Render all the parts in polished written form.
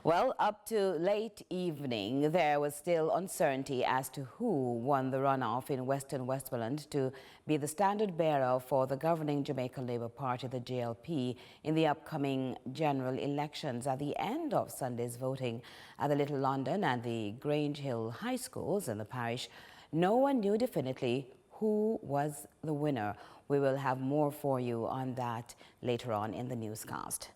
Well, up to late evening, there was still uncertainty as to who won the runoff in Western Westmoreland to be the standard bearer for the governing Jamaica Labour Party, the JLP, in the upcoming general elections. At the end of Sunday's voting at the Little London and the Grange Hill High Schools in the parish, no one knew definitely who was the winner. We will have more for you on that later on in the newscast.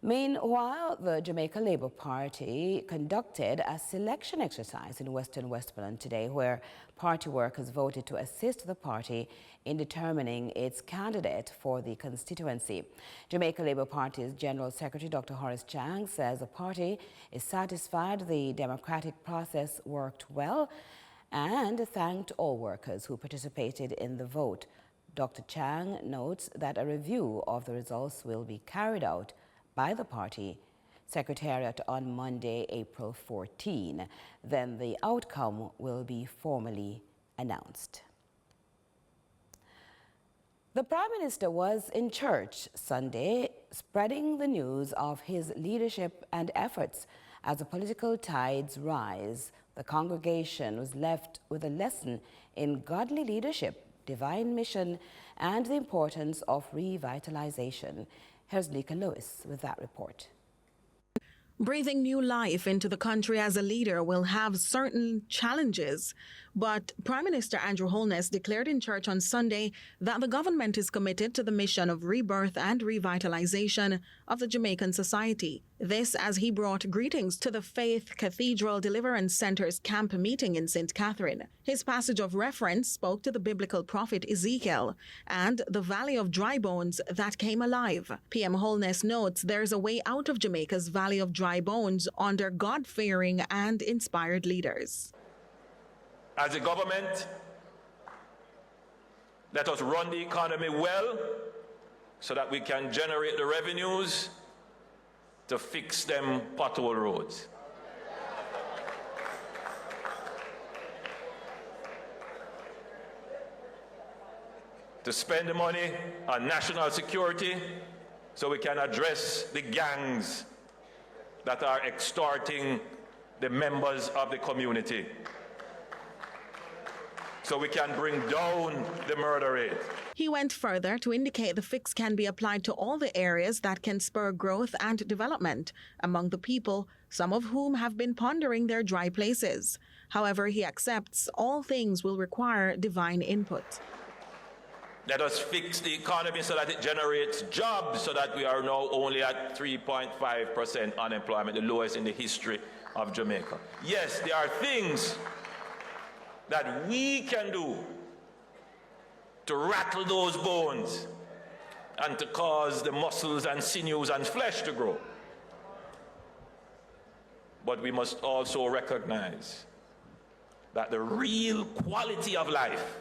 Meanwhile, the Jamaica Labour Party conducted a selection exercise in Western Westmoreland today where party workers voted to assist the party in determining its candidate for the constituency. Jamaica Labour Party's General Secretary Dr. Horace Chang says the party is satisfied the democratic process worked well and thanked all workers who participated in the vote. Dr. Chang notes that a review of the results will be carried out by the party Secretariat on Monday, April 14. Then the outcome will be formally announced. The Prime Minister was in church Sunday, spreading the news of his leadership and efforts as the political tides rise. The congregation was left with a lesson in godly leadership, divine mission, and the importance of revitalization. Here's Neika Lewis with that report. Breathing new life into the country as a leader will have certain challenges, but Prime Minister Andrew Holness declared in church on Sunday that the government is committed to the mission of rebirth and revitalization of the Jamaican society. This as he brought greetings to the Faith Cathedral Deliverance Center's camp meeting in St. Catherine. His passage of reference spoke to the biblical prophet Ezekiel and the Valley of Dry Bones that came alive. PM Holness notes there's a way out of Jamaica's Valley of Dry Bones under God-fearing and inspired leaders. As a government, let us run the economy well so that we can generate the revenues to fix them pothole roads. To spend the money on national security so we can address the gangs that are extorting the members of the community, so we can bring down the murder rate. He went further to indicate the fix can be applied to all the areas that can spur growth and development among the people, some of whom have been pondering their dry places. However, he accepts all things will require divine input. Let us fix the economy so that it generates jobs, so that we are now only at 3.5% unemployment, the lowest in the history of Jamaica. Yes, there are things that we can do to rattle those bones and to cause the muscles and sinews and flesh to grow. But we must also recognize that the real quality of life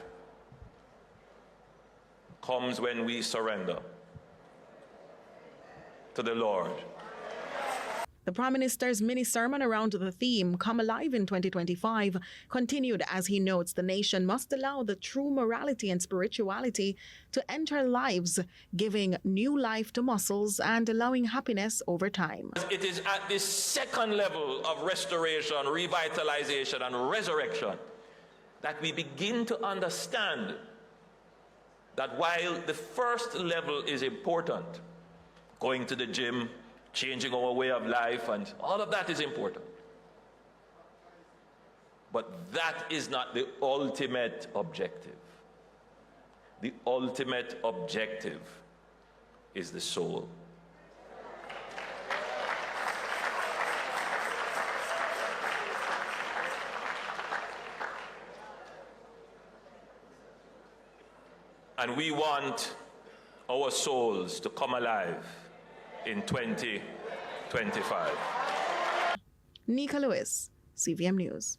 comes when we surrender to the Lord. The Prime Minister's mini-sermon around the theme, Come Alive in 2025, continued as he notes the nation must allow the true morality and spirituality to enter lives, giving new life to muscles and allowing happiness over time. It is at this second level of restoration, revitalization, and resurrection that we begin to understand that while the first level is important, going to the gym, changing our way of life, and all of that is important, but that is not the ultimate objective. The ultimate objective is the soul. And we want our souls to come alive in 2025. Neika Lewis, CVM News.